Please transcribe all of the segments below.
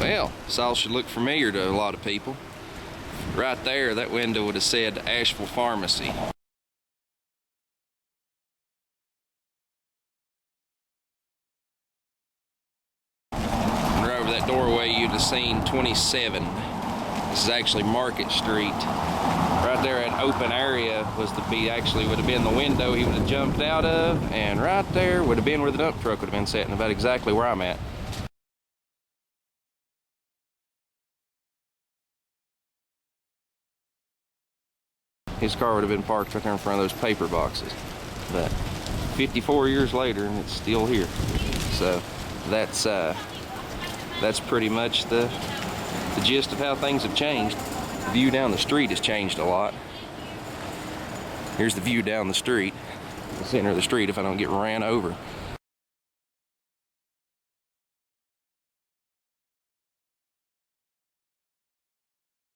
Well, this all should look familiar to a lot of people. Right there, that window would have said Asheville Pharmacy. And right over that doorway, you'd have seen 27. This is actually Market Street. Right there, that open area would have been the window he would have jumped out of, and right there would have been where the dump truck would have been sitting, about exactly where I'm at. His car would have been parked right there in front of those paper boxes. But 54 years later, and it's still here. So that's pretty much the gist of how things have changed. The view down the street has changed a lot. Here's the view down the street, the center of the street, if I don't get ran over.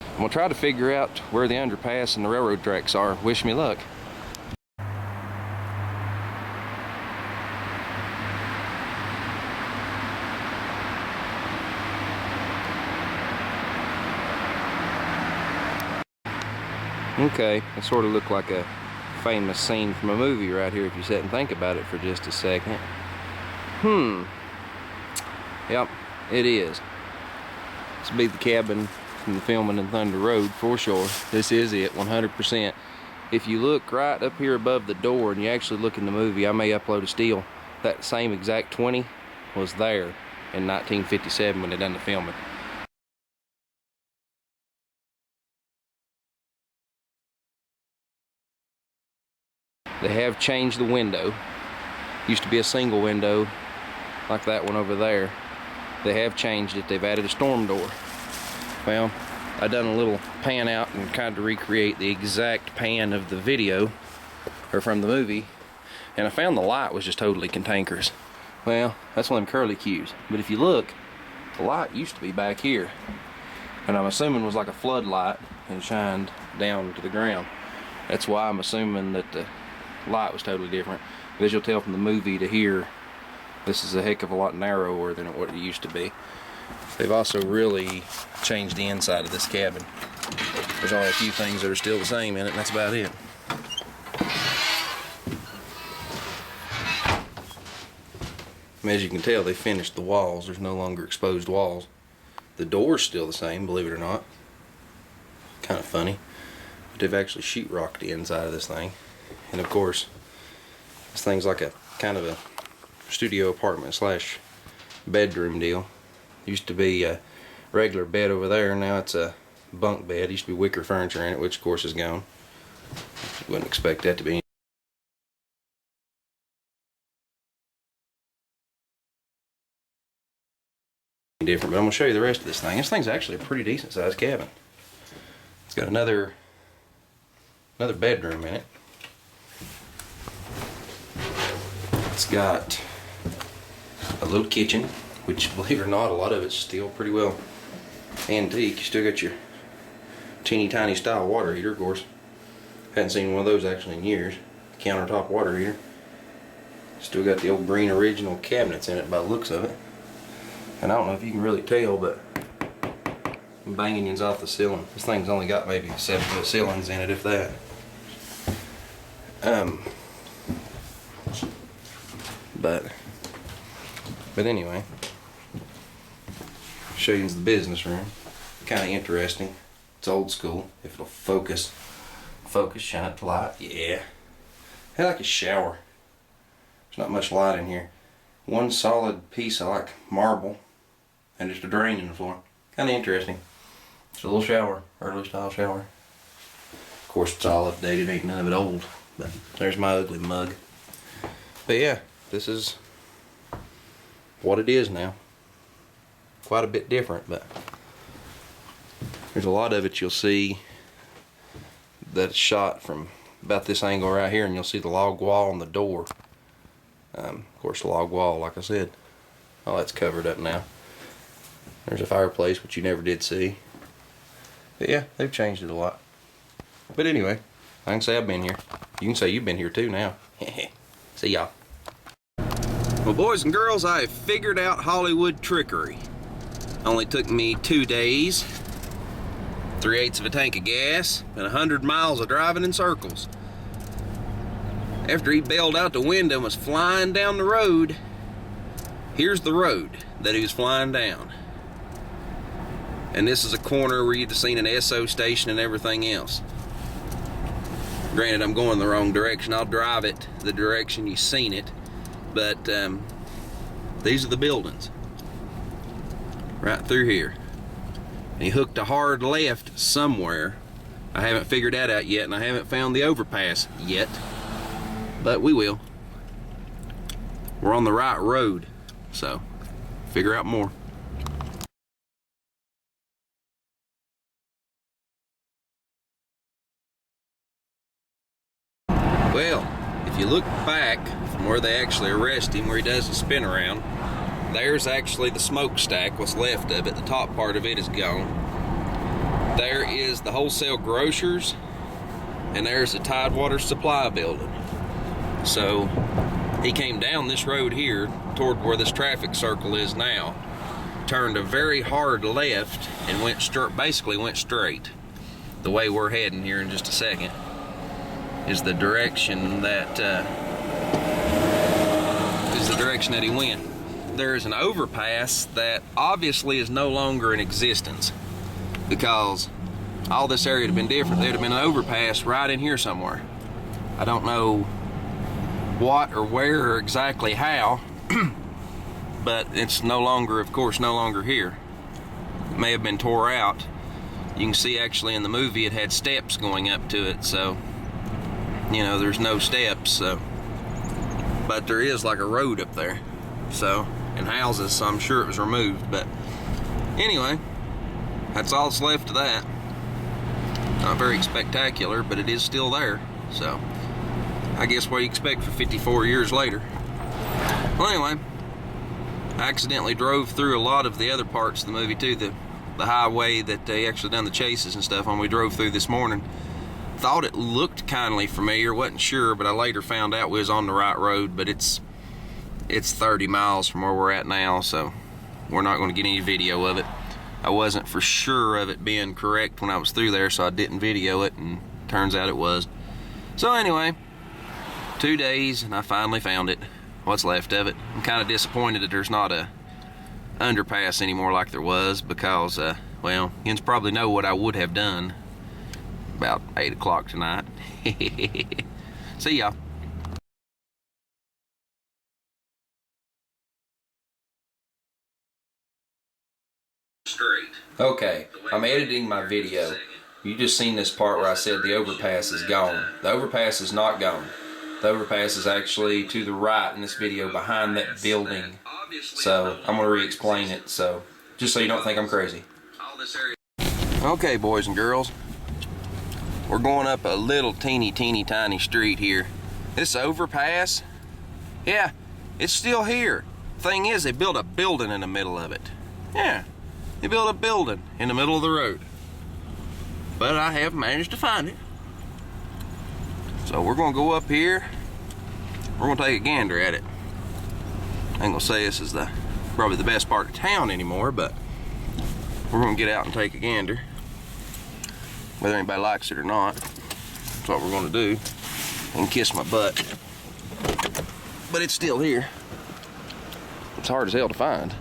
I'm gonna try to figure out where the underpass and the railroad tracks are. Wish me luck. Okay, it sort of looked like a famous scene from a movie right here if you sit and think about it for just a second. Yep, it is. This will be the cabin from the filming in Thunder Road for sure. This is it, 100%. If you look right up here above the door and you actually look in the movie, I may upload a still, that same exact 20 was there in 1957 when they done the filming. They have changed the window. Used to be a single window like that one over there. They have changed it. They've added a storm door. Well, I done a little pan out and kind of recreate the exact pan of the video or from the movie, and I found the light was just totally cantankerous. Well, that's one of them curly cues. But if you look, the light used to be back here, and I'm assuming it was like a floodlight and shined down to the ground. That's why I'm assuming that the light was totally different. But as you'll tell from the movie to here, this is a heck of a lot narrower than what it used to be. They've also really changed the inside of this cabin. There's only a few things that are still the same in it, and that's about it. As you can tell, they finished the walls. There's no longer exposed walls. The door's still the same, believe it or not. Kind of funny. But they've actually sheetrocked the inside of this thing. And of course, this thing's like a kind of a studio apartment slash bedroom deal. Used to be a regular bed over there, now it's a bunk bed. Used to be wicker furniture in it, which of course is gone. Wouldn't expect that to be different, but I'm going to show you the rest of this thing. This thing's actually a pretty decent sized cabin. It's got another bedroom in it. It's got a little kitchen, which, believe it or not, a lot of it's still pretty well antique. You still got your teeny tiny style water heater, of course. Hadn't seen one of those actually in years. Countertop water heater. Still got the old green original cabinets in it by the looks of it. And I don't know if you can really tell, but I'm banging yins off the ceiling. This thing's only got maybe 7-foot ceilings in it, if that. But anyway, show you the business room. Kind of interesting. It's old school. If it'll focus, shine up the light. Yeah. I like a shower. There's not much light in here. One solid piece of like marble, and just a drain in the floor. Kind of interesting. It's a little shower, early style shower. Of course, it's all updated. Ain't none of it old. But there's my ugly mug. But yeah, this is what it is now. Quite a bit different, but there's a lot of it you'll see that's shot from about this angle right here, and you'll see the log wall on the door. Of course, the log wall, like I said, all that's covered up now. There's a fireplace, which you never did see. But yeah, they've changed it a lot. But anyway, I can say I've been here. You can say you've been here too now. See y'all. Well, boys and girls, I have figured out Hollywood trickery. Only took me 2 days, 3/8 of a tank of gas, and 100 miles of driving in circles. After he bailed out the window and was flying down the road, here's the road that he was flying down. And this is a corner where you'd have seen an SO station and everything else. Granted, I'm going the wrong direction. I'll drive it the direction you've seen it. But these are the buildings. Right through here. And he hooked a hard left somewhere. I haven't figured that out yet, and I haven't found the overpass yet. But we will. We're on the right road, so figure out more. Well, if you look back from where they actually arrest him, where he does the spin around, there's actually the smokestack, what's left of it. The top part of it is gone. There is the wholesale grocers, and there's the Tidewater Supply building. So he came down this road here toward where this traffic circle is now, turned a very hard left, and basically went straight. The way we're heading here in just a second is the direction that he went. There's an overpass that obviously is no longer in existence, because all this area would have been different. There'd have been an overpass right in here somewhere. I don't know what or where or exactly how, but it's no longer, of course, no longer here. It may have been tore out. You can see actually in the movie it had steps going up to it, so you know there's no steps, so, but there is like a road up there, so, and houses, so I'm sure it was removed. But anyway, that's all that's left of that. Not very spectacular, but it is still there, so I guess what you expect for 54 years later. Well, anyway, I accidentally drove through a lot of the other parts of the movie too, the highway that they actually done the chases and stuff on. We drove through this morning. Thought it looked kindly familiar, wasn't sure, but I later found out we was on the right road. But it's 30 miles from where we're at now, so we're not going to get any video of it. I wasn't for sure of it being correct when I was through there, so I didn't video it, and turns out it was. So anyway, 2 days, and I finally found it, what's left of it. I'm kind of disappointed that there's not a underpass anymore like there was, because, well, you probably know what I would have done about 8 o'clock tonight. See y'all. Okay, I'm editing my video. You just seen this part where I said the overpass is gone. The overpass is not gone. The overpass is actually to the right in this video, behind that building. So I'm going to re-explain it, so just so you don't think I'm crazy. Okay, boys and girls, we're going up a little teeny tiny street here. This overpass, yeah, it's still here. Thing is, they built a building in the middle of it. Yeah, they built a building in the middle of the road. But I have managed to find it. So we're gonna go up here. We're gonna take a gander at it. I ain't gonna say this is probably the best part of town anymore, but we're gonna get out and take a gander. Whether anybody likes it or not, that's what we're gonna do. And kiss my butt. But it's still here. It's hard as hell to find.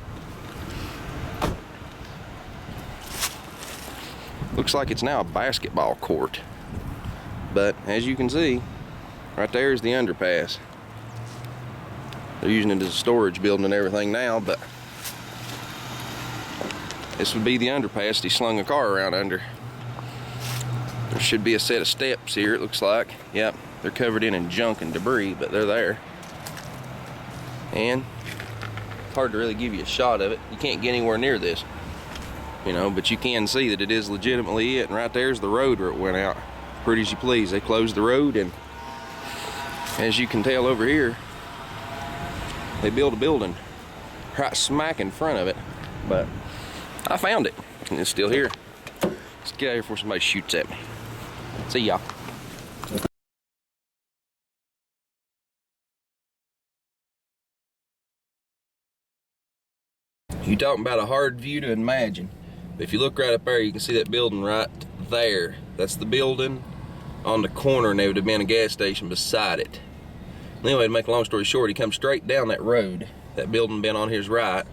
Looks like it's now a basketball court. But as you can see, right there is the underpass. They're using it as a storage building and everything now, but this would be the underpass he slung a car around under. There should be a set of steps here, it looks like. Yep, they're covered in junk and debris, but they're there. And it's hard to really give you a shot of it. You can't get anywhere near this, you know, but you can see that it is legitimately it. And right there's the road where it went out. Pretty as you please. They closed the road, and as you can tell over here, they built a building right smack in front of it. But I found it, and it's still here. Let's get out here before somebody shoots at me. See y'all. You talking about a hard view to imagine. If you look right up there, you can see that building right there. That's the building on the corner, and there would have been a gas station beside it. Anyway, to make a long story short, he comes straight down that road. That building been on his right.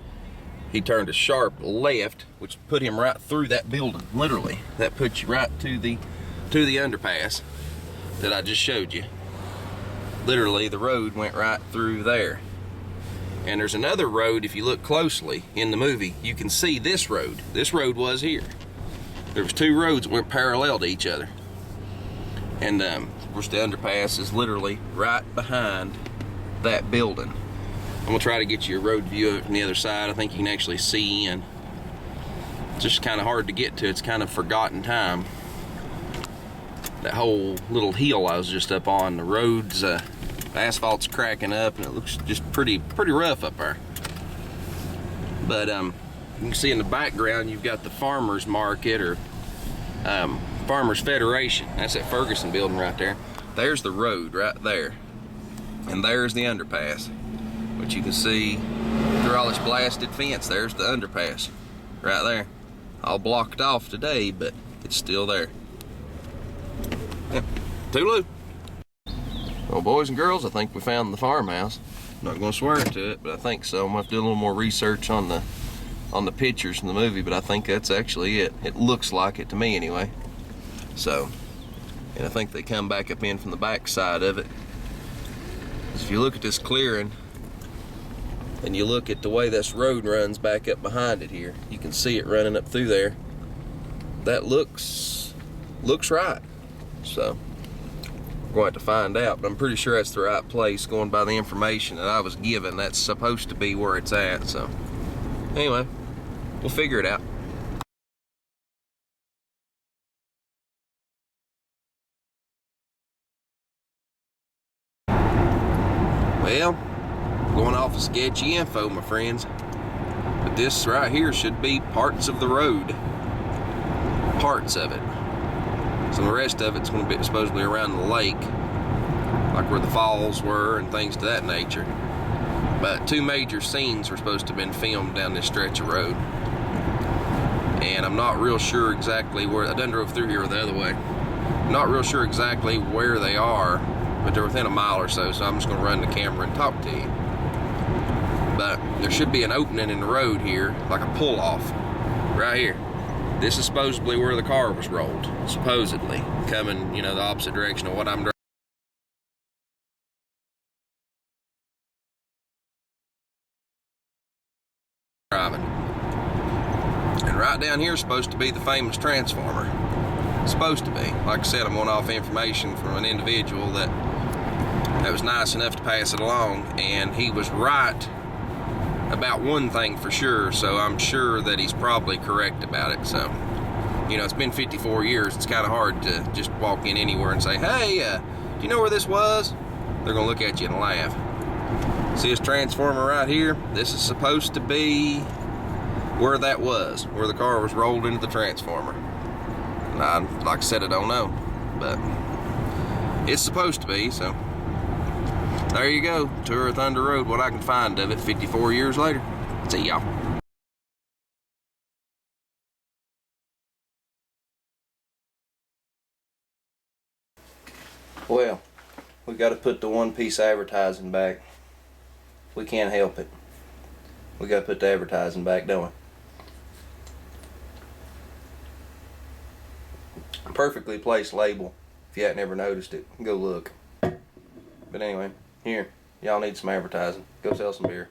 He turned a sharp left, which put him right through that building. Literally, that puts you right to the underpass that I just showed you. Literally, the road went right through there. And there's another road, if you look closely in the movie, you can see this road. This road was here. There was two roads that went parallel to each other. And of course the underpass is literally right behind that building. I'm gonna try to get you a road view of it from the other side. I think you can actually see in. It's just kind of hard to get to. It's kind of forgotten time. That whole little hill I was just up on, the roads, the asphalt's cracking up, and it looks just pretty rough up there. But you can see in the background you've got the farmers market, or Farmers Federation. That's that Ferguson building right there. There's the road right there, and there's the underpass. But you can see through all this blasted fence, there's the underpass right there. All blocked off today, but it's still there. Yep. Toodaloo. Well, boys and girls, I think we found the farmhouse. I'm not going to swear to it, but I think so. I'm going to have to do a little more research on the pictures from the movie, but I think that's actually it. It looks like it to me anyway. So, and I think they come back up in from the back side of it. If you look at this clearing, and you look at the way this road runs back up behind it here, you can see it running up through there. That looks right. So, we're going to have to find out, but I'm pretty sure that's the right place going by the information that I was given. That's supposed to be where it's at, so. Anyway, we'll figure it out. Well, going off of sketchy info, my friends, but this right here should be parts of the road. Parts of it. So the rest of it's going to be supposedly around the lake, like where the falls were and things to that nature. But two major scenes were supposed to have been filmed down this stretch of road. And I'm not real sure exactly where. I done drove through here the other way. I'm not real sure exactly where they are, but they're within a mile or so, so I'm just going to run the camera and talk to you. But there should be an opening in the road here, like a pull-off, right here. This is supposedly where the car was rolled, supposedly, coming, the opposite direction of what I'm driving. And right down here is supposed to be the famous transformer. Supposed to be. Like I said, I'm going off information from an individual that was nice enough to pass it along, and he was right about one thing for sure, so I'm sure that he's probably correct about it. So, it's been 54 years. It's kind of hard to just walk in anywhere and say, hey, do you know where this was? They're going to look at you and laugh. See this transformer right here? This is supposed to be where that was, where the car was rolled into the transformer. And like I said, I don't know, but it's supposed to be, so. There you go, tour of Thunder Road, what I can find of it 54 years later. See y'all. Well, we got to put the one-piece advertising back. We can't help it. We got to put the advertising back, don't we? Perfectly placed label. If you hadn't ever noticed it, go look. But anyway, here, y'all need some advertising. Go sell some beer.